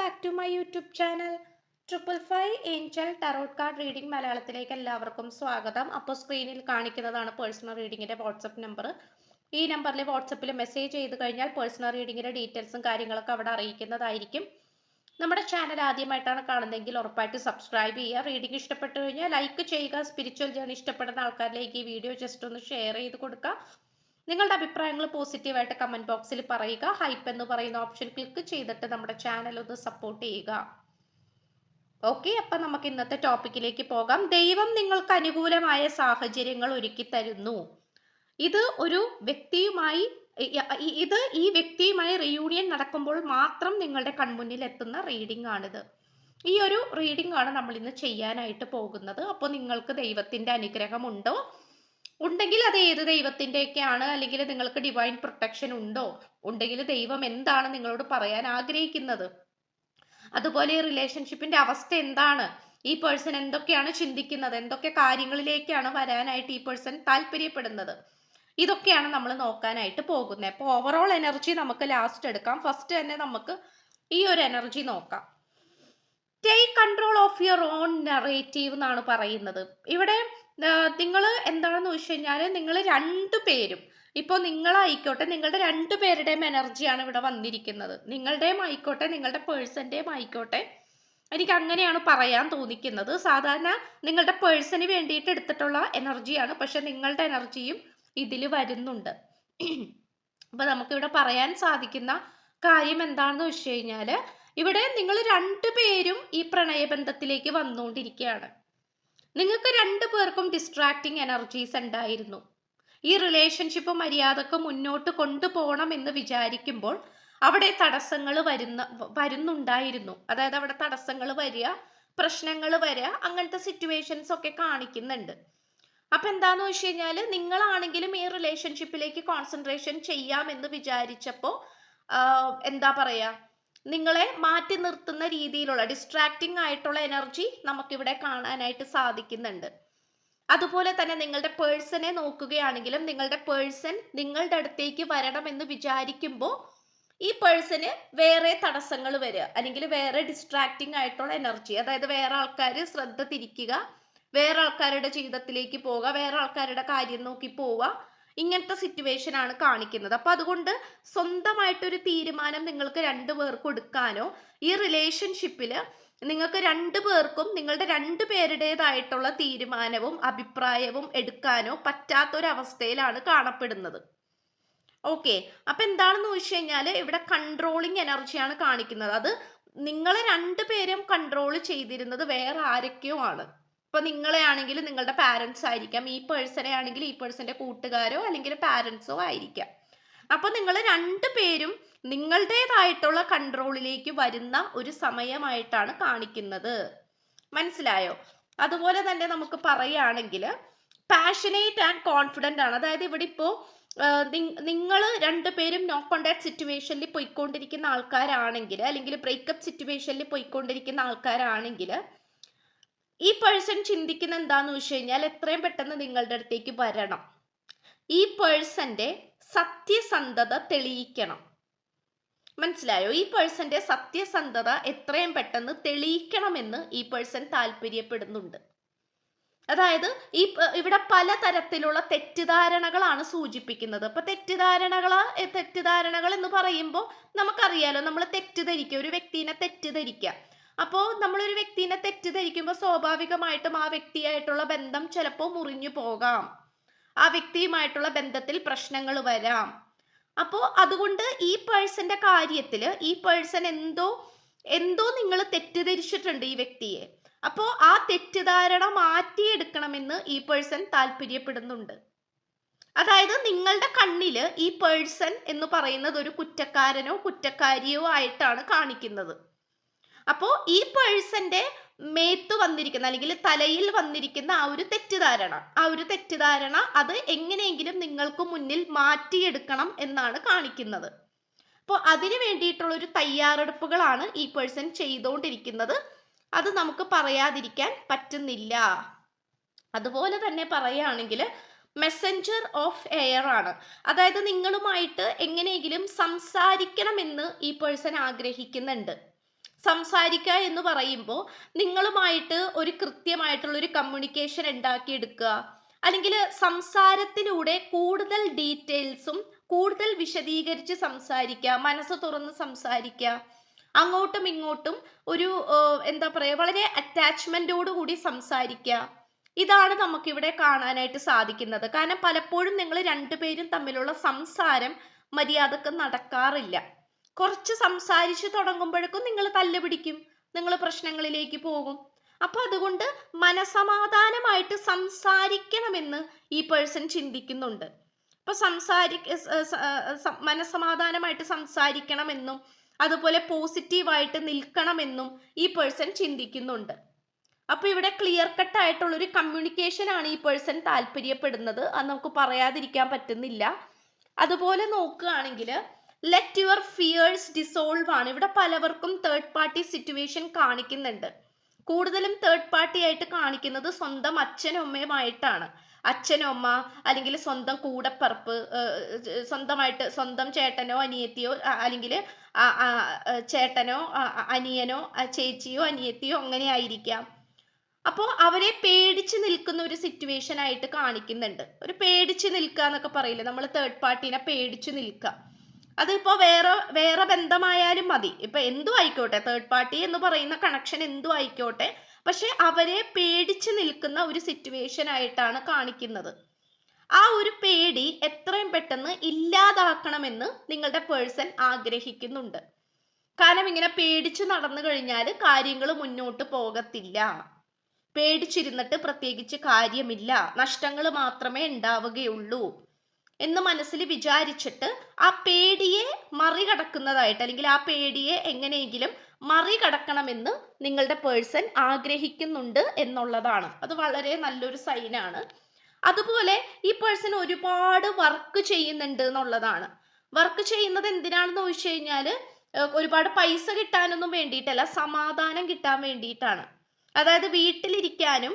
Back to my YouTube channel 555 angel tarot card reading മലയാളത്തിലേക്ക് എല്ലാവർക്കും സ്വാഗതം. അപ്പോൾ സ്ക്രീനിൽ കാണിക്കുന്നതാണ് പേഴ്സണൽ റീഡിങ്ങിൻ്റെ വാട്സപ്പ് നമ്പർ. ഈ നമ്പറിൽ വാട്സപ്പിൽ മെസ്സേജ് ചെയ്ത് കഴിഞ്ഞാൽ പേഴ്സണൽ റീഡിങ്ങിൻ്റെ ഡീറ്റെയിൽസും കാര്യങ്ങളൊക്കെ അവിടെ അറിയിക്കുന്നതായിരിക്കും. നമ്മുടെ ചാനൽ ആദ്യമായിട്ടാണ് കാണുന്നതെങ്കിൽ ഉറപ്പായിട്ട് സബ്സ്ക്രൈബ് ചെയ്യുക. റീഡിംഗ് ഇഷ്ടപ്പെട്ടു കഴിഞ്ഞാൽ ലൈക്ക് ചെയ്യുക. സ്പിരിച്വൽ ജേർണി ഇഷ്ടപ്പെടുന്ന ആൾക്കാരിലേക്ക് ഈ വീഡിയോ ജസ്റ്റ് ഒന്ന് ഷെയർ ചെയ്ത് കൊടുക്കുക. നിങ്ങളുടെ അഭിപ്രായങ്ങൾ പോസിറ്റീവായിട്ട് കമൻറ്റ് ബോക്സിൽ പറയുക. ഹൈപ്പ് എന്ന് പറയുന്ന ഓപ്ഷൻ ക്ലിക്ക് ചെയ്തിട്ട് നമ്മുടെ ചാനൽ ഒന്ന് സപ്പോർട്ട് ചെയ്യുക. ഓക്കെ, അപ്പം നമുക്ക് ഇന്നത്തെ ടോപ്പിക്കിലേക്ക് പോകാം. ദൈവം നിങ്ങൾക്ക് അനുകൂലമായ സാഹചര്യങ്ങൾ ഒരുക്കി തരുന്നു. ഇത് ഒരു വ്യക്തിയുമായി ഈ വ്യക്തിയുമായി റിയൂണിയൻ നടക്കുമ്പോൾ മാത്രം നിങ്ങളുടെ കൺമുന്നിൽ എത്തുന്ന റീഡിംഗ് ആണിത്. ഈ ഒരു റീഡിംഗ് ആണ് നമ്മൾ ഇന്ന് ചെയ്യാനായിട്ട് പോകുന്നത്. അപ്പോൾ നിങ്ങൾക്ക് ദൈവത്തിൻ്റെ അനുഗ്രഹം ഉണ്ടെങ്കിൽ അത് ഏത് ദൈവത്തിൻ്റെയൊക്കെയാണ്, അല്ലെങ്കിൽ നിങ്ങൾക്ക് ഡിവൈൻ പ്രൊട്ടക്ഷൻ ഉണ്ടെങ്കിൽ ദൈവം എന്താണ് നിങ്ങളോട് പറയാൻ ആഗ്രഹിക്കുന്നത്, അതുപോലെ റിലേഷൻഷിപ്പിന്റെ അവസ്ഥ എന്താണ്, ഈ പേഴ്സൺ എന്തൊക്കെയാണ് ചിന്തിക്കുന്നത്, എന്തൊക്കെ കാര്യങ്ങളിലേക്കാണ് വരാനായിട്ട് ഈ പേഴ്സൺ താല്പര്യപ്പെടുന്നത്, ഇതൊക്കെയാണ് നമ്മൾ നോക്കാനായിട്ട് പോകുന്നത്. അപ്പോൾ ഓവറോൾ എനർജി നമുക്ക് ലാസ്റ്റ് എടുക്കാം. ഫസ്റ്റ് തന്നെ നമുക്ക് ഈ ഒരു എനർജി നോക്കാം. Take control of your own narrative എന്നാണ് പറയുന്നത്. ഇവിടെ നിങ്ങൾ എന്താണെന്ന് വെച്ച് കഴിഞ്ഞാൽ നിങ്ങൾ രണ്ടുപേരും, ഇപ്പോൾ നിങ്ങളായിക്കോട്ടെ, നിങ്ങളുടെ രണ്ടുപേരുടെയും എനർജിയാണ് ഇവിടെ വന്നിരിക്കുന്നത്. നിങ്ങളുടെയും ആയിക്കോട്ടെ, നിങ്ങളുടെ പേഴ്സൻ്റെയും ആയിക്കോട്ടെ, എനിക്ക് അങ്ങനെയാണ് പറയാൻ തോന്നിക്കുന്നത്. സാധാരണ നിങ്ങളുടെ പേഴ്സന് വേണ്ടിയിട്ട് എടുത്തിട്ടുള്ള എനർജിയാണ്, പക്ഷെ നിങ്ങളുടെ എനർജിയും ഇതിൽ വരുന്നുണ്ട്. അപ്പോൾ നമുക്കിവിടെ പറയാൻ സാധിക്കുന്ന കാര്യം എന്താണെന്ന് വെച്ച് കഴിഞ്ഞാൽ, ഇവിടെ നിങ്ങൾ രണ്ടുപേരും ഈ പ്രണയബന്ധത്തിലേക്ക് വന്നുകൊണ്ടിരിക്കുകയാണ്. നിങ്ങൾക്ക് രണ്ടുപേർക്കും ഡിസ്ട്രാക്റ്റിംഗ് എനർജീസ് ഉണ്ടായിരുന്നു. ഈ റിലേഷൻഷിപ്പ് മര്യാദക്ക് മുന്നോട്ട് കൊണ്ടുപോകണം എന്ന് വിചാരിക്കുമ്പോൾ അവിടെ തടസ്സങ്ങൾ വരുന്നുണ്ടായിരുന്നു. അതായത് അവിടെ തടസ്സങ്ങൾ വരിക, പ്രശ്നങ്ങൾ വരിക, അങ്ങനത്തെ സിറ്റുവേഷൻസ് ഒക്കെ കാണിക്കുന്നുണ്ട്. അപ്പം എന്താന്ന് വെച്ച് കഴിഞ്ഞാൽ, നിങ്ങളാണെങ്കിലും ഈ റിലേഷൻഷിപ്പിലേക്ക് കോൺസെൻട്രേഷൻ ചെയ്യാമെന്ന് വിചാരിച്ചപ്പോൾ എന്താ പറയുക, നിങ്ങളെ മാറ്റി നിർത്തുന്ന രീതിയിലുള്ള ഡിസ്ട്രാക്റ്റിംഗ് ആയിട്ടുള്ള എനർജി നമുക്കിവിടെ കാണാനായിട്ട് സാധിക്കുന്നുണ്ട്. അതുപോലെ തന്നെ നിങ്ങളുടെ പേഴ്സണെ നോക്കുകയാണെങ്കിലും, നിങ്ങളുടെ പേഴ്സൺ നിങ്ങളുടെ അടുത്തേക്ക് വരണമെന്ന് വിചാരിക്കുമ്പോൾ ഈ പേഴ്സണ് വേറെ തടസ്സങ്ങൾ വരിക, അല്ലെങ്കിൽ വേറെ ഡിസ്ട്രാക്റ്റിംഗ് ആയിട്ടുള്ള എനർജി, അതായത് വേറെ ആൾക്കാർ ശ്രദ്ധ തിരിക്കുക, വേറെ ആൾക്കാരുടെ ജീവിതത്തിലേക്ക് പോവുക, വേറെ ആൾക്കാരുടെ കാര്യം നോക്കി പോവുക, ഇങ്ങനത്തെ സിറ്റുവേഷൻ ആണ് കാണിക്കുന്നത്. അപ്പൊ അതുകൊണ്ട് സ്വന്തമായിട്ടൊരു തീരുമാനം നിങ്ങൾക്ക് രണ്ടുപേർക്കും എടുക്കാനോ, ഈ റിലേഷൻഷിപ്പിൽ നിങ്ങൾക്ക് രണ്ടുപേർക്കും നിങ്ങളുടെ രണ്ടുപേരുടേതായിട്ടുള്ള തീരുമാനവും അഭിപ്രായവും എടുക്കാനോ പറ്റാത്തൊരവസ്ഥയിലാണ് കാണപ്പെടുന്നത്. ഓക്കെ, അപ്പൊ എന്താണെന്ന് വെച്ച് കഴിഞ്ഞാൽ, ഇവിടെ കൺട്രോളിങ് എനർജിയാണ് കാണിക്കുന്നത്. അത് നിങ്ങളെ രണ്ടുപേരും കൺട്രോൾ ചെയ്തിരുന്നത് വേറെ ആരൊക്കെയോ ആണ്. ഇപ്പൊ നിങ്ങളെ ആണെങ്കിൽ നിങ്ങളുടെ പാരൻസ് ആയിരിക്കാം, ഈ പേഴ്സണെ ആണെങ്കിൽ ഈ പേഴ്സന്റെ കൂട്ടുകാരോ അല്ലെങ്കിൽ പാരൻസോ ആയിരിക്കാം. അപ്പൊ നിങ്ങൾ രണ്ടുപേരും നിങ്ങളുടേതായിട്ടുള്ള കൺട്രോളിലേക്ക് വരുന്ന ഒരു സമയമായിട്ടാണ് കാണിക്കുന്നത്. മനസ്സിലായോ? അതുപോലെ തന്നെ നമുക്ക് പറയുകയാണെങ്കിൽ പാഷനേറ്റ് ആൻഡ് കോൺഫിഡന്റ് ആണ്. അതായത് ഇവിടെ ഇപ്പോൾ നിങ്ങൾ രണ്ടുപേരും നോ കോണ്ടാക്ട് സിറ്റുവേഷനിൽ പോയിക്കൊണ്ടിരിക്കുന്ന ആൾക്കാരാണെങ്കിൽ, അല്ലെങ്കിൽ ബ്രേക്കപ്പ് സിറ്റുവേഷനിൽ പോയിക്കൊണ്ടിരിക്കുന്ന ആൾക്കാരാണെങ്കിൽ, ഈ പേഴ്സൺ ചിന്തിക്കുന്ന എന്താന്ന് വെച്ച് കഴിഞ്ഞാൽ, എത്രയും പെട്ടെന്ന് നിങ്ങളുടെ അടുത്തേക്ക് വരണം, ഈ പേഴ്സന്റെ സത്യസന്ധത തെളിയിക്കണം. മനസ്സിലായോ? ഈ പേഴ്സന്റെ സത്യസന്ധത എത്രയും പെട്ടെന്ന് തെളിയിക്കണമെന്ന് ഈ പേഴ്സൺ താല്പര്യപ്പെടുന്നുണ്ട്. അതായത് ഇവിടെ പലതരത്തിലുള്ള തെറ്റിദ്ധാരണകളാണ് സൂചിപ്പിക്കുന്നത്. അപ്പൊ തെറ്റിദ്ധാരണകൾ എന്ന് പറയുമ്പോൾ നമുക്കറിയാലോ, നമ്മൾ തെറ്റിദ്ധരിക്കുക, ഒരു വ്യക്തിനെ തെറ്റിദ്ധരിക്കുക. അപ്പോൾ നമ്മളൊരു വ്യക്തിനെ തെറ്റിദ്ധരിക്കുമ്പോൾ സ്വാഭാവികമായിട്ടും ആ വ്യക്തിയായിട്ടുള്ള ബന്ധം ചിലപ്പോൾ മുറിഞ്ഞു പോകാം, ആ വ്യക്തിയുമായിട്ടുള്ള ബന്ധത്തിൽ പ്രശ്നങ്ങൾ വരാം. അപ്പോൾ അതുകൊണ്ട് ഈ പേഴ്സന്റെ കാര്യത്തിൽ ഈ പേഴ്സൺ എന്തോ നിങ്ങൾ തെറ്റിദ്ധരിച്ചിട്ടുണ്ട് ഈ വ്യക്തിയെ. അപ്പോൾ ആ തെറ്റിദ്ധാരണ മാറ്റിയെടുക്കണമെന്ന് ഈ പേഴ്സൺ താല്പര്യപ്പെടുന്നുണ്ട്. അതായത് നിങ്ങളുടെ കണ്ണില് ഈ പേഴ്സൺ എന്ന് പറയുന്നത് ഒരു കുറ്റക്കാരനോ കുറ്റക്കാരിയോ ആയിട്ടാണ് കാണിക്കുന്നത്. അപ്പോൾ ഈ പേഴ്സന്റെ മേത്ത് വന്നിരിക്കുന്ന, അല്ലെങ്കിൽ തലയിൽ വന്നിരിക്കുന്ന ആ ഒരു തെറ്റിദ്ധാരണ അത് എങ്ങനെയെങ്കിലും നിങ്ങൾക്ക് മുന്നിൽ മാറ്റിയെടുക്കണം എന്നാണ് കാണിക്കുന്നത്. അപ്പോൾ അതിനു വേണ്ടിയിട്ടുള്ള ഒരു തയ്യാറെടുപ്പുകളാണ് ഈ പേഴ്സൺ ചെയ്തുകൊണ്ടിരിക്കുന്നത്. അത് നമുക്ക് പറയാതിരിക്കാൻ പറ്റുന്നില്ല. അതുപോലെ തന്നെ പറയുകയാണെങ്കിൽ മെസ്സഞ്ചർ ഓഫ് എയർ ആണ്. അതായത് നിങ്ങളുമായിട്ട് എങ്ങനെയെങ്കിലും സംസാരിക്കണമെന്ന് ഈ പേഴ്സൺ ആഗ്രഹിക്കുന്നുണ്ട്. സംസാരിക്കുക എന്ന് പറയുമ്പോൾ നിങ്ങളുമായിട്ട് ഒരു കൃത്യമായിട്ടുള്ള ഒരു കമ്മ്യൂണിക്കേഷൻ ഉണ്ടാക്കിയെടുക്കുക, അല്ലെങ്കിൽ സംസാരത്തിലൂടെ കൂടുതൽ ഡീറ്റെയിൽസും കൂടുതൽ വിശദീകരിച്ച് സംസാരിക്കുക, മനസ്സ് തുറന്ന് സംസാരിക്കുക, അങ്ങോട്ടും ഇങ്ങോട്ടും ഒരു എന്താ പറയുക, വളരെ അറ്റാച്ച്മെന്റോട് കൂടി സംസാരിക്കുക. ഇതാണ് നമുക്കിവിടെ കാണാനായിട്ട് സാധിക്കുന്നത്. കാരണം പലപ്പോഴും നിങ്ങൾ രണ്ടുപേരും തമ്മിലുള്ള സംസാരം മര്യാദക്ക് നടക്കാറില്ല. കുറച്ച് സംസാരിച്ച് തുടങ്ങുമ്പോഴേക്കും നിങ്ങൾ തല്ലുപിടിക്കും, നിങ്ങൾ പ്രശ്നങ്ങളിലേക്ക് പോകും. അപ്പൊ അതുകൊണ്ട് മനസമാധാനമായിട്ട് സംസാരിക്കണമെന്ന് ഈ പേഴ്സൺ ചിന്തിക്കുന്നുണ്ട്. അപ്പൊ മനസമാധാനമായിട്ട് സംസാരിക്കണമെന്നും അതുപോലെ പോസിറ്റീവായിട്ട് നിൽക്കണമെന്നും ഈ പേഴ്സൺ ചിന്തിക്കുന്നുണ്ട്. അപ്പൊ ഇവിടെ ക്ലിയർ കട്ട് ആയിട്ടുള്ള ഒരു കമ്മ്യൂണിക്കേഷൻ ആണ് ഈ പേഴ്സൺ താല്പര്യപ്പെടുന്നത്. അത് നമുക്ക് പറയാതിരിക്കാൻ പറ്റുന്നില്ല. അതുപോലെ നോക്കുകയാണെങ്കിൽ ലെറ്റ് യുവർ ഫിയേഴ്സ് ഡിസോൾവ് ആണ്. ഇവിടെ പലവർക്കും തേർഡ് പാർട്ടി സിറ്റുവേഷൻ കാണിക്കുന്നുണ്ട്. കൂടുതലും തേർഡ് പാർട്ടി ആയിട്ട് കാണിക്കുന്നത് സ്വന്തം അച്ഛനും അമ്മയുമായിട്ടാണ്. അച്ഛനും അമ്മ, അല്ലെങ്കിൽ സ്വന്തം കൂടപ്പിറപ്പ്, സ്വന്തം ചേട്ടനോ അനിയത്തിയോ, അല്ലെങ്കിൽ ചേട്ടനോ അനിയനോ ചേച്ചിയോ അനിയത്തിയോ അങ്ങനെ ആയിരിക്കാം. അപ്പോൾ അവരെ പേടിച്ച് നിൽക്കുന്ന ഒരു സിറ്റുവേഷൻ ആയിട്ട് കാണിക്കുന്നുണ്ട്. ഒരു പേടിച്ച് നിൽക്കുക എന്നൊക്കെ പറയില്ലേ, നമ്മൾ തേർഡ് പാർട്ടീനെ പേടിച്ച് നിൽക്കുക. അതിപ്പോ വേറെ ബന്ധമായാലും മതി, ഇപ്പൊ എന്തു ആയിക്കോട്ടെ, തേർഡ് പാർട്ടി എന്ന് പറയുന്ന കണക്ഷൻ എന്തു ആയിക്കോട്ടെ, പക്ഷെ അവരെ പേടിച്ച് നിൽക്കുന്ന ഒരു സിറ്റുവേഷൻ ആയിട്ടാണ് കാണിക്കുന്നത്. ആ ഒരു പേടി എത്രയും പെട്ടെന്ന് ഇല്ലാതാക്കണമെന്ന് നിങ്ങളുടെ പേഴ്സൺ ആഗ്രഹിക്കുന്നുണ്ട്. കാരണം ഇങ്ങനെ പേടിച്ചു നടന്നു കഴിഞ്ഞാൽ കാര്യങ്ങൾ മുന്നോട്ട് പോകത്തില്ല. പേടിച്ചിരുന്നിട്ട് പ്രത്യേകിച്ച് കാര്യമില്ല, നഷ്ടങ്ങൾ മാത്രമേ ഉണ്ടാവുകയുള്ളൂ എന്ന് മനസ്സിൽ വിചാരിച്ചിട്ട് ആ പേടിയെ മറികടക്കുന്നതായിട്ട്, അല്ലെങ്കിൽ ആ പേടിയെ എങ്ങനെയെങ്കിലും മറികടക്കണമെന്ന് നിങ്ങളുടെ പേഴ്സൺ ആഗ്രഹിക്കുന്നുണ്ട് എന്നുള്ളതാണ്. അത് വളരെ നല്ലൊരു സൈനാണ്. അതുപോലെ ഈ പേഴ്സൺ ഒരുപാട് വർക്ക് ചെയ്യുന്നുണ്ട് എന്നുള്ളതാണ്. വർക്ക് ചെയ്യുന്നത് എന്തിനാണെന്ന് ചോദിച്ചു കഴിഞ്ഞാൽ ഒരുപാട് പൈസ കിട്ടാനൊന്നും വേണ്ടിയിട്ടല്ല, സമാധാനം കിട്ടാൻ വേണ്ടിയിട്ടാണ്. അതായത് വീട്ടിലിരിക്കാനും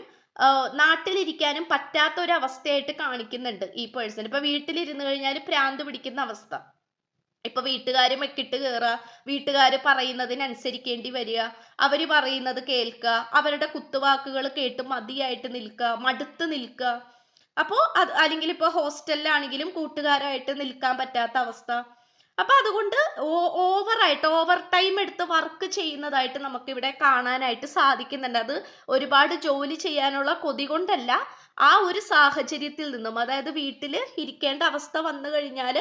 നാട്ടിലിരിക്കാനും പറ്റാത്ത ഒരു അവസ്ഥയായിട്ട് കാണിക്കുന്നുണ്ട് ഈ പേഴ്സൺ. ഇപ്പൊ വീട്ടിലിരുന്ന് കഴിഞ്ഞാൽ ഭ്രാന്ത് പിടിക്കുന്ന അവസ്ഥ. ഇപ്പൊ വീട്ടുകാര് മെക്കിട്ട് കയറുക, വീട്ടുകാര് പറയുന്നതിനനുസരിക്കേണ്ടി വരിക, അവര് പറയുന്നത് കേൾക്കുക, അവരുടെ കുത്തുവാക്കുകൾ കേട്ട് മതിയായിട്ട് നിൽക്കുക, മടുത്ത് നിൽക്കുക. അപ്പോൾ അല്ലെങ്കിൽ ഇപ്പൊ ഹോസ്റ്റലിലാണെങ്കിലും കൂട്ടുകാരായിട്ട് നിൽക്കാൻ പറ്റാത്ത അവസ്ഥ. അപ്പൊ അതുകൊണ്ട് ഓവർ ടൈം എടുത്ത് വർക്ക് ചെയ്യുന്നതായിട്ട് നമുക്ക് ഇവിടെ കാണാനായിട്ട് സാധിക്കുന്നുണ്ട്. അത് ഒരുപാട് ജോലി ചെയ്യാനുള്ള കൊതി കൊണ്ടല്ല, ആ ഒരു സാഹചര്യത്തിൽ നിന്നും, അതായത് വീട്ടിൽ ഇരിക്കേണ്ട അവസ്ഥ വന്നു കഴിഞ്ഞാൽ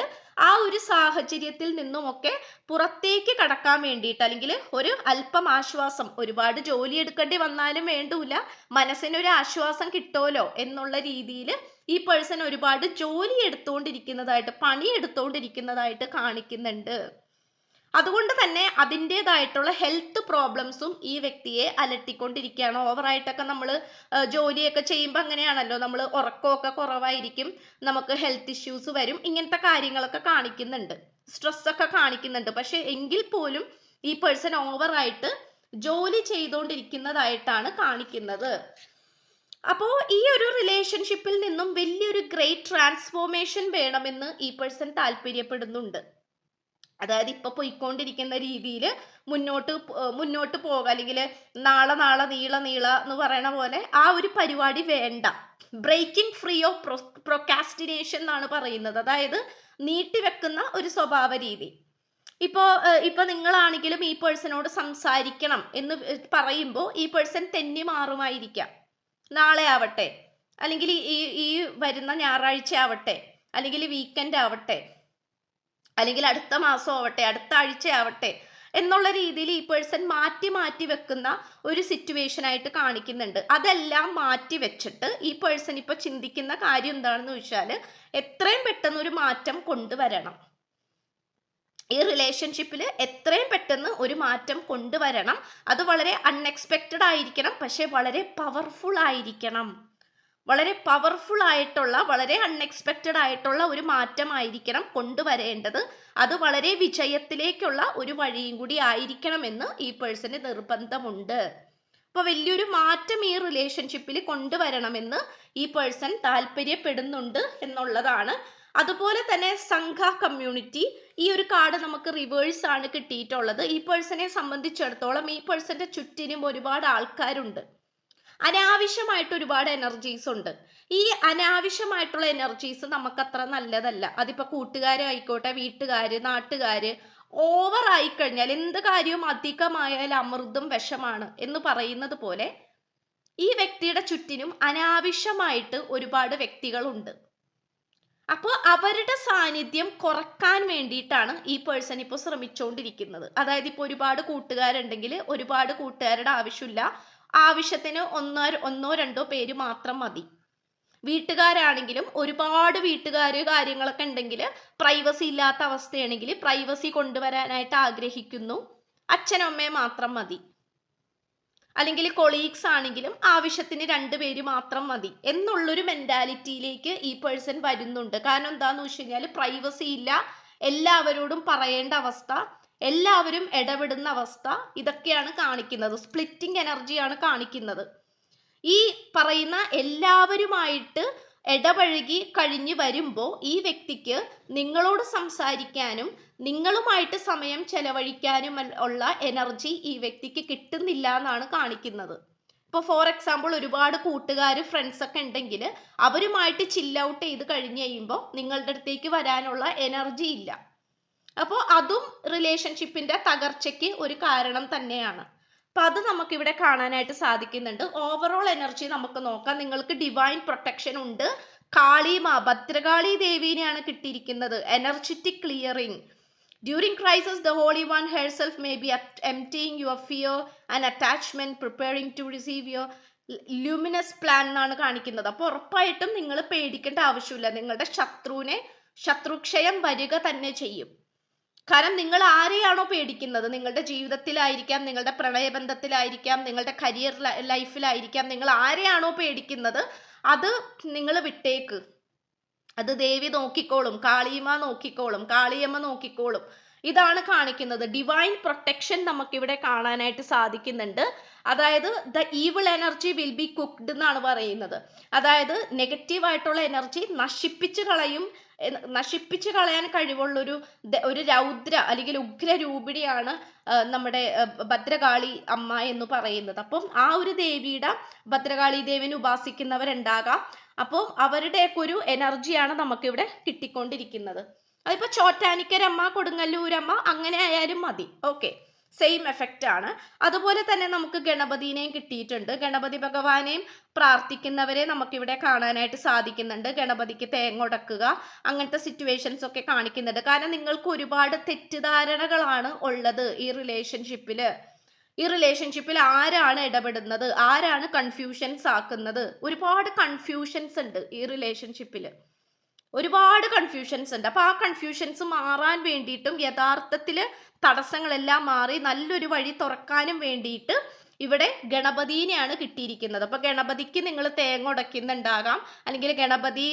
ആ ഒരു സാഹചര്യത്തിൽ നിന്നുമൊക്കെ പുറത്തേക്ക് കടക്കാൻ വേണ്ടിയിട്ട്, അല്ലെങ്കിൽ ഒരു അല്പം ആശ്വാസം, ഒരുപാട് ജോലി എടുക്കേണ്ടി വന്നാലും വേണ്ടൂല, മനസ്സിനൊരു ആശ്വാസം കിട്ടുമല്ലോ എന്നുള്ള രീതിയിൽ ഈ പേഴ്സൺ ഒരുപാട് ജോലി എടുത്തുകൊണ്ടിരിക്കുന്നതായിട്ട്, പണി എടുത്തുകൊണ്ടിരിക്കുന്നതായിട്ട് കാണിക്കുന്നുണ്ട്. അതുകൊണ്ട് തന്നെ അതിൻ്റെതായിട്ടുള്ള ഹെൽത്ത് പ്രോബ്ലംസും ഈ വ്യക്തിയെ അലട്ടിക്കൊണ്ടിരിക്കുകയാണ്. ഓവറായിട്ടൊക്കെ നമ്മൾ ജോലിയൊക്കെ ചെയ്യുമ്പോൾ അങ്ങനെയാണല്ലോ, നമ്മൾ ഉറക്കമൊക്കെ കുറവായിരിക്കും, നമുക്ക് ഹെൽത്ത് ഇഷ്യൂസ് വരും, ഇങ്ങനത്തെ കാര്യങ്ങളൊക്കെ കാണിക്കുന്നുണ്ട്, സ്ട്രെസ്സൊക്കെ കാണിക്കുന്നുണ്ട്. പക്ഷെ എങ്കിൽ പോലും ഈ പേഴ്സൺ ഓവറായിട്ട് ജോലി ചെയ്തുകൊണ്ടിരിക്കുന്നതായിട്ടാണ് കാണിക്കുന്നത്. അപ്പോൾ ഈ ഒരു റിലേഷൻഷിപ്പിൽ നിന്നും വലിയൊരു ഗ്രേറ്റ് ട്രാൻസ്ഫോർമേഷൻ വേണമെന്ന് ഈ പേഴ്സൺ താല്പര്യപ്പെടുന്നുണ്ട്. അതായത് ഇപ്പൊ പോയിക്കൊണ്ടിരിക്കുന്ന രീതിയിൽ മുന്നോട്ട് പോകുക, അല്ലെങ്കിൽ നാളെ നീള എന്ന് പറയണ പോലെ ആ ഒരു പരിപാടി വേണ്ട. ബ്രേക്കിംഗ് ഫ്രീ ഓഫ് പ്രൊക്കാസ്റ്റിനേഷൻ എന്നാണ് പറയുന്നത്. അതായത് നീട്ടിവെക്കുന്ന ഒരു സ്വഭാവ രീതി. ഇപ്പൊ നിങ്ങളാണെങ്കിലും ഈ പേഴ്സണോട് സംസാരിക്കണം എന്ന് പറയുമ്പോൾ ഈ പേഴ്സൺ തെന്നി മാറുമായിരിക്കാം. നാളെ ആവട്ടെ, അല്ലെങ്കിൽ ഈ വരുന്ന ഞായറാഴ്ച ആവട്ടെ, അല്ലെങ്കിൽ വീക്കെൻഡ് ആവട്ടെ, അല്ലെങ്കിൽ അടുത്ത മാസം ആവട്ടെ, അടുത്ത ആഴ്ച ആവട്ടെ എന്നുള്ള രീതിയിൽ ഈ പേഴ്സൺ മാറ്റി വെക്കുന്ന ഒരു സിറ്റുവേഷൻ ആയിട്ട് കാണിക്കുന്നുണ്ട്. അതെല്ലാം മാറ്റി വെച്ചിട്ട് ഈ പേഴ്സൺ ഇപ്പൊ ചിന്തിക്കുന്ന കാര്യം എന്താണെന്ന് ചോദിച്ചാൽ എത്രയും പെട്ടെന്ന് ഒരു മാറ്റം കൊണ്ടുവരണം. ഈ റിലേഷൻഷിപ്പിൽ എത്രയും പെട്ടെന്ന് ഒരു മാറ്റം കൊണ്ടുവരണം. അത് വളരെ അൺഎക്സ്പെക്റ്റഡ് ആയിരിക്കണം, പക്ഷെ വളരെ പവർഫുൾ ആയിരിക്കണം. വളരെ പവർഫുൾ ആയിട്ടുള്ള, വളരെ അൺഎക്സ്പെക്റ്റഡ് ആയിട്ടുള്ള ഒരു മാറ്റമായിരിക്കണം കൊണ്ടുവരേണ്ടത്. അത് വളരെ വിജയത്തിലേക്കുള്ള ഒരു വഴിയും കൂടി ആയിരിക്കണമെന്ന് ഈ പേഴ്സന് നിർബന്ധമുണ്ട്. അപ്പോൾ വലിയൊരു മാറ്റം ഈ റിലേഷൻഷിപ്പിൽ കൊണ്ടുവരണമെന്ന് ഈ പേഴ്സൺ താല്പര്യപ്പെടുന്നുണ്ട് എന്നുള്ളതാണ്. അതുപോലെ തന്നെ സംഘ കമ്മ്യൂണിറ്റി, ഈ ഒരു കാർഡ് നമുക്ക് റിവേഴ്സ് ആണ് കിട്ടിയിട്ടുള്ളത്. ഈ പേഴ്സണെ സംബന്ധിച്ചിടത്തോളം ഈ പേഴ്സന്റെ ചുറ്റിനും ഒരുപാട് ആൾക്കാരുണ്ട്. അനാവശ്യമായിട്ട് ഒരുപാട് എനർജീസ് ഉണ്ട്. ഈ അനാവശ്യമായിട്ടുള്ള എനർജീസ് നമുക്കത്ര നല്ലതല്ല. അതിപ്പോ കൂട്ടുകാരായിക്കോട്ടെ, വീട്ടുകാര്, നാട്ടുകാര്, ഓവർ ആയിക്കഴിഞ്ഞാൽ എന്ത് കാര്യവും അധികമായാൽ അമൃതും വിഷമാണ് എന്ന് പറയുന്നത് പോലെ ഈ വ്യക്തിയുടെ ചുറ്റിനും അനാവശ്യമായിട്ട് ഒരുപാട് വ്യക്തികളുണ്ട്. അപ്പോൾ അവരുടെ സാന്നിധ്യം കുറക്കാൻ വേണ്ടിയിട്ടാണ് ഈ പേഴ്സൺ ഇപ്പോൾ ശ്രമിച്ചുകൊണ്ടിരിക്കുന്നത്. അതായത് ഇപ്പോൾ ഒരുപാട് കൂട്ടുകാരുണ്ടെങ്കിൽ ഒരുപാട് കൂട്ടുകാരുടെ ആവശ്യമില്ല. ആവശ്യത്തിന് ഒന്നോ രണ്ടോ പേര് മാത്രം മതി. വീട്ടുകാരാണെങ്കിലും ഒരുപാട് കാര്യങ്ങളൊക്കെ ഉണ്ടെങ്കിൽ, പ്രൈവസി ഇല്ലാത്ത അവസ്ഥയാണെങ്കിൽ പ്രൈവസി കൊണ്ടുവരാനായിട്ട് ആഗ്രഹിക്കുന്നു. അച്ഛനും അമ്മയും മാത്രം മതി. അല്ലെങ്കിൽ കൊളീഗ്സ് ആണെങ്കിലും ആവശ്യത്തിന് 2 പേര് മാത്രം മതി എന്നുള്ളൊരു മെന്റാലിറ്റിയിലേക്ക് ഈ പേഴ്സൺ വരുന്നുണ്ട്. കാരണം എന്താന്ന് വെച്ച് കഴിഞ്ഞാൽ പ്രൈവസി ഇല്ല, എല്ലാവരോടും പറയേണ്ട അവസ്ഥ, എല്ലാവരും ഇടപെടുന്ന അവസ്ഥ, ഇതൊക്കെയാണ് കാണിക്കുന്നത്. സ്പ്ലിറ്റിംഗ് എനർജിയാണ് കാണിക്കുന്നത്. ഈ പറയുന്ന എല്ലാവരുമായിട്ട് ഇടപഴകി കഴിഞ്ഞു വരുമ്പോൾ ഈ വ്യക്തിക്ക് നിങ്ങളോട് സംസാരിക്കാനും നിങ്ങളുമായിട്ട് സമയം ചെലവഴിക്കാനും ഉള്ള എനർജി ഈ വ്യക്തിക്ക് കിട്ടുന്നില്ല എന്നാണ് കാണിക്കുന്നത്. ഇപ്പോൾ ഫോർ എക്സാമ്പിൾ ഒരുപാട് കൂട്ടുകാർ, ഫ്രണ്ട്സ് ഒക്കെ ഉണ്ടെങ്കിൽ അവരുമായിട്ട് ചിൽ ഔട്ട് ചെയ്ത് കഴിഞ്ഞ് കഴിയുമ്പോൾ നിങ്ങളുടെ അടുത്തേക്ക് വരാനുള്ള എനർജി ഇല്ല. അപ്പോൾ അതും റിലേഷൻഷിപ്പിന്റെ തകർച്ചയ്ക്ക് ഒരു കാരണം തന്നെയാണ്. അപ്പം അത് നമുക്കിവിടെ കാണാനായിട്ട് സാധിക്കുന്നുണ്ട്. ഓവറോൾ എനർജി നമുക്ക് നോക്കാം. നിങ്ങൾക്ക് ഡിവൈൻ പ്രൊട്ടക്ഷൻ ഉണ്ട്. ഭദ്രകാളി ദേവീനെയാണ് കിട്ടിയിരിക്കുന്നത്. Energetic clearing during crisis, the holy one herself may be emptying your fear and attachment, preparing to receive your luminous plan എന്നാണ് കാണിക്കുന്നത്. അപ്പോൾ ഉറപ്പായിട്ടും നിങ്ങൾ പേടിക്കേണ്ട ആവശ്യമില്ല. നിങ്ങളുടെ ശത്രുക്ഷയം വരിക തന്നെ ചെയ്യും. കാരണം നിങ്ങൾ ആരെയാണോ പേടിക്കുന്നത്, നിങ്ങളുടെ ജീവിതത്തിലായിരിക്കാം, നിങ്ങളുടെ പ്രണയബന്ധത്തിലായിരിക്കാം, നിങ്ങളുടെ കരിയർ ലൈഫിലായിരിക്കാം, നിങ്ങൾ ആരെയാണോ പേടിക്കുന്നത് അത് നിങ്ങൾ വിട്ടേക്ക്. അത് ദേവി നോക്കിക്കോളും, കാളിയമ്മ നോക്കിക്കോളും. ഇതാണ് കാണിക്കുന്നത്. ഡിവൈൻ പ്രൊട്ടക്ഷൻ നമുക്കിവിടെ കാണാനായിട്ട് സാധിക്കുന്നുണ്ട്. അതായത് the evil energy will be cooked എന്നാണ് പറയുന്നത്. അതായത് നെഗറ്റീവ് ആയിട്ടുള്ള എനർജി നശിപ്പിച്ചു കളയാൻ കഴിവുള്ളൊരു രൗദ്ര അല്ലെങ്കിൽ ഉഗ്രരൂപിണിയാണ് നമ്മുടെ ഭദ്രകാളി അമ്മ എന്ന് പറയുന്നത്. അപ്പം ആ ഒരു ദേവിയുടെ, ഭദ്രകാളി ദേവിനെ ഉപാസിക്കുന്നവരുണ്ടാകാം. അപ്പം അവരുടെയൊക്കെ ഒരു എനർജിയാണ് നമുക്കിവിടെ കിട്ടിക്കൊണ്ടിരിക്കുന്നത്. അതിപ്പോൾ ചോറ്റാനിക്കരമ്മ, കൊടുങ്ങല്ലൂരമ്മ അങ്ങനെ ആയാലും മതി. ഓക്കെ, സെയിം എഫക്റ്റ് ആണ്. അതുപോലെ തന്നെ നമുക്ക് ഗണപതിനെയും കിട്ടിയിട്ടുണ്ട്. ഗണപതി ഭഗവാനെയും പ്രാർത്ഥിക്കുന്നവരെ നമുക്കിവിടെ കാണാനായിട്ട് സാധിക്കുന്നുണ്ട്. ഗണപതിക്ക് തേങ്ങ ഉടക്കുക, അങ്ങനത്തെ സിറ്റുവേഷൻസ് ഒക്കെ കാണിക്കുന്നുണ്ട്. കാരണം നിങ്ങൾക്ക് ഒരുപാട് തെറ്റിദ്ധാരണകളാണ് ഉള്ളത് ഈ റിലേഷൻഷിപ്പിൽ ആരാണ് ഇടപെടുന്നത്, ആരാണ് കൺഫ്യൂഷൻസ് ആക്കുന്നത്. ഒരുപാട് കൺഫ്യൂഷൻസ് ഉണ്ട് ഈ റിലേഷൻഷിപ്പിൽ, ഒരുപാട് കൺഫ്യൂഷൻസ് ഉണ്ട്. അപ്പോൾ ആ കൺഫ്യൂഷൻസ് മാറാൻ വേണ്ടിയിട്ടും യഥാർത്ഥത്തിൽ തടസ്സങ്ങളെല്ലാം മാറി നല്ലൊരു വഴി തുറക്കാനും വേണ്ടിയിട്ട് ഇവിടെ ഗണപതിനെയാണ് കിട്ടിയിരിക്കുന്നത്. അപ്പോൾ ഗണപതിക്ക് നിങ്ങൾ തേങ്ങ ഉടയ്ക്കുന്നുണ്ടാകാം, അല്ലെങ്കിൽ ഗണപതി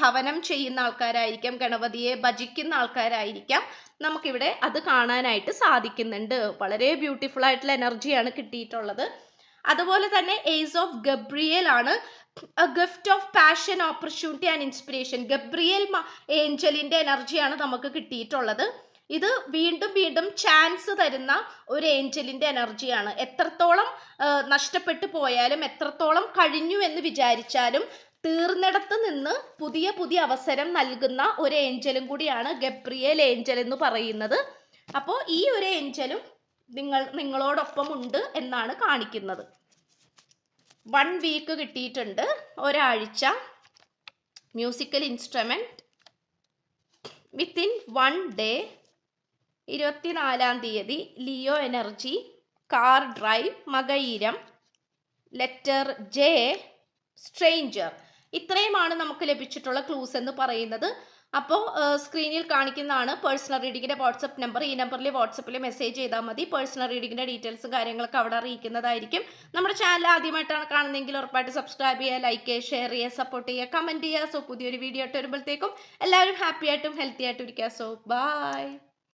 ഹവനം ചെയ്യുന്ന ആൾക്കാരായിരിക്കാം, ഗണപതിയെ ഭജിക്കുന്ന ആൾക്കാരായിരിക്കാം. നമുക്കിവിടെ അത് കാണാനായിട്ട് സാധിക്കുന്നുണ്ട്. വളരെ ബ്യൂട്ടിഫുൾ ആയിട്ടുള്ള എനർജിയാണ് കിട്ടിയിട്ടുള്ളത്. അതുപോലെ തന്നെ ഏസ് ഓഫ് ഗബ്രിയേൽ ആണ്. Gift of passion, opportunity and inspiration. Gabriel ഏഞ്ചലിന്റെ എനർജിയാണ് നമുക്ക് കിട്ടിയിട്ടുള്ളത്. ഇത് വീണ്ടും ചാൻസ് തരുന്ന ഒരു ഏഞ്ചലിന്റെ എനർജിയാണ്. എത്രത്തോളം നഷ്ടപ്പെട്ടു പോയാലും, എത്രത്തോളം കഴിഞ്ഞു എന്ന് വിചാരിച്ചാലും, തീർന്നിടത്ത് നിന്ന് പുതിയ അവസരം നൽകുന്ന ഒരു ഏഞ്ചലും കൂടിയാണ് ഗബ്രിയേൽ ഏഞ്ചൽ എന്ന് പറയുന്നത്. അപ്പോൾ ഈ ഒരു ഏഞ്ചലും നിങ്ങളോടൊപ്പം ഉണ്ട് എന്നാണ് കാണിക്കുന്നത്. 1 വീക്ക് കിട്ടിയിട്ടുണ്ട്, ഒരാഴ്ച. Musical instrument within 1 day. 24-ാം തീയതി ലിയോ എനർജി, കാർ ഡ്രൈവ്, മകയിരം, ലെറ്റർ ജെ, സ്ട്രേഞ്ചർ. ഇത്രയുമാണ് നമുക്ക് ലഭിച്ചിട്ടുള്ള ക്ലൂസ് എന്ന് പറയുന്നത്. അപ്പോൾ സ്ക്രീനിൽ കാണിക്കുന്നതാണ് പേഴ്സണൽ റീഡിങ്ങിൻ്റെ വാട്സപ്പ് നമ്പർ. ഈ നമ്പറിൽ വാട്സപ്പിൽ മെസ്സേജ് ചെയ്താൽ മതി. പേഴ്സണൽ റീഡിങ്ങിൻ്റെ ഡീറ്റെയിൽസും കാര്യങ്ങളൊക്കെ അവിടെ അറിയിക്കുന്നതായിരിക്കും. നമ്മുടെ ചാനൽ ആദ്യമായിട്ടാണ് കാണുന്നതെങ്കിൽ ഉറപ്പായിട്ട് സബ്സ്ക്രൈബ് ചെയ്യുക, ലൈക്ക് ചെയ്യുക, ഷെയർ ചെയ്യുക, സപ്പോർട്ട് ചെയ്യുക, കമൻറ്റ് ചെയ്യുക. സോ പുതിയൊരു വീഡിയോ ആയിട്ട് വരുമ്പോഴത്തേക്കും എല്ലാവരും ഹാപ്പി ആയിട്ടും ഹെൽത്തി ആയിട്ടും ഇരിക്കുക. So by.